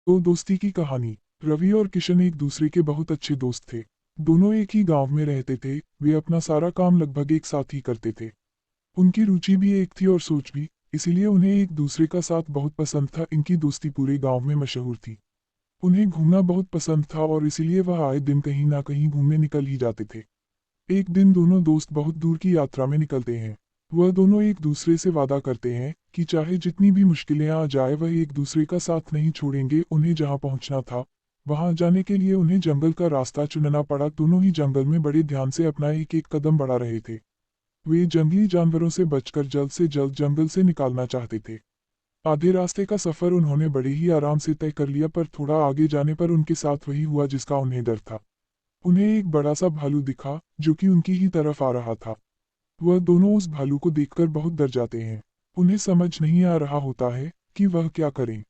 तो दोस्ती की कहानी। रवि और किशन एक दूसरे के बहुत अच्छे दोस्त थे। दोनों एक ही गांव में रहते थे। वे अपना सारा काम लगभग एक साथ ही करते थे। उनकी रुचि भी एक थी और सोच भी, इसीलिए उन्हें एक दूसरे का साथ बहुत पसंद था। इनकी दोस्ती पूरे गांव में मशहूर थी। उन्हें घूमना बहुत पसंद था और इसीलिए वह आए दिन कहीं ना कहीं घूमने निकल ही जाते थे। एक दिन दोनों दोस्त बहुत दूर की यात्रा में निकलते हैं। वह दोनों एक दूसरे से वादा करते हैं कि चाहे जितनी भी मुश्किलें आ जाए वह एक दूसरे का साथ नहीं छोड़ेंगे। उन्हें जहां पहुंचना था वहां जाने के लिए उन्हें जंगल का रास्ता चुनना पड़ा। दोनों ही जंगल में बड़े ध्यान से अपना एक एक कदम बढ़ा रहे थे। वे जंगली जानवरों से बचकर जल्द से जल्द जंगल से निकालना चाहते थे। आधे रास्ते का सफर उन्होंने बड़े ही आराम से तय कर लिया, पर थोड़ा आगे जाने पर उनके साथ वही हुआ जिसका उन्हें डर था। उन्हें एक बड़ा सा भालू दिखा जो कि उनकी ही तरफ आ रहा था। वह दोनों उस भालू को देखकर बहुत डर जाते हैं। उन्हें समझ नहीं आ रहा होता है कि वह क्या करें।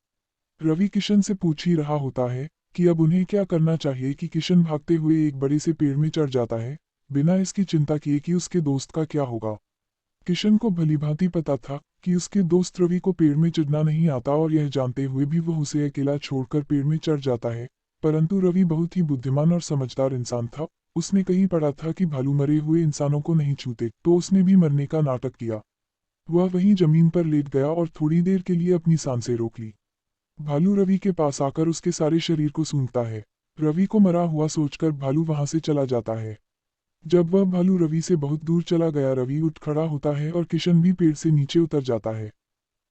रवि किशन से पूछ ही रहा होता है कि अब उन्हें क्या करना चाहिए कि किशन भागते हुए एक बड़े से पेड़ में चढ़ जाता है, बिना इसकी चिंता किए कि उसके दोस्त का क्या होगा। किशन को भलीभांति पता था कि उसके दोस्त रवि को पेड़ में चढ़ना नहीं आता और यह जानते हुए भी वह उसे अकेला छोड़कर पेड़ में चढ़ जाता है। परंतु रवि बहुत ही बुद्धिमान और समझदार इंसान था। उसने कहीं पढ़ा था कि भालू मरे हुए इंसानों को नहीं छूते, तो उसने भी मरने का नाटक किया। वह वहीं जमीन पर लेट गया और थोड़ी देर के लिए अपनी सांसें रोक ली। भालू रवि के पास आकर उसके सारे शरीर को सूंघता है। रवि को मरा हुआ सोचकर भालू वहां से चला जाता है। जब वह भालू रवि से बहुत दूर चला गया, रवि उठ खड़ा होता है और किशन भी पेड़ से नीचे उतर जाता है।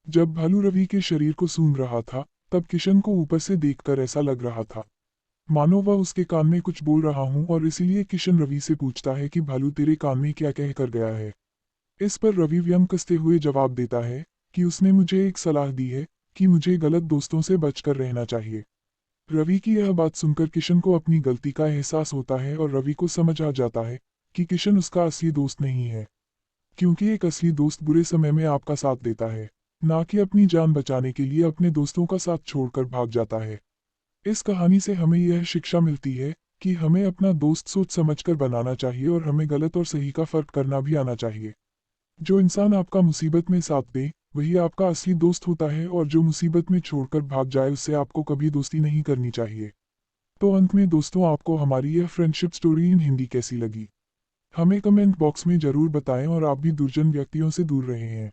जब भालू रवि के शरीर को सूंघ रहा था, तब किशन को ऊपर से देखकर ऐसा लग रहा था मानो वह उसके कान में कुछ बोल रहा हूं, और इसीलिए किशन रवि से पूछता है कि भालू तेरे कान में क्या कह कर गया है। इस पर रवि व्यंग कसते हुए जवाब देता है कि उसने मुझे एक सलाह दी है कि मुझे गलत दोस्तों से बचकर रहना चाहिए। रवि की यह बात सुनकर किशन को अपनी गलती का एहसास होता है और रवि को समझ आ जाता है कि किशन उसका असली दोस्त नहीं है, क्योंकि एक असली दोस्त बुरे समय में आपका साथ देता है, ना कि अपनी जान बचाने के लिए अपने दोस्तों का साथ छोड़कर भाग जाता है। इस कहानी से हमें यह शिक्षा मिलती है कि हमें अपना दोस्त सोच समझकर बनाना चाहिए और हमें गलत और सही का फर्क करना भी आना चाहिए। जो इंसान आपका मुसीबत में साथ दे वही आपका असली दोस्त होता है, और जो मुसीबत में छोड़कर भाग जाए उससे आपको कभी दोस्ती नहीं करनी चाहिए। तो अंत में दोस्तों, आपको हमारी यह फ्रेंडशिप स्टोरी इन हिंदी कैसी लगी? हमें कमेंट बॉक्स में जरूर बताएं, और आप भी दुर्जन व्यक्तियों से दूर रहे हैं।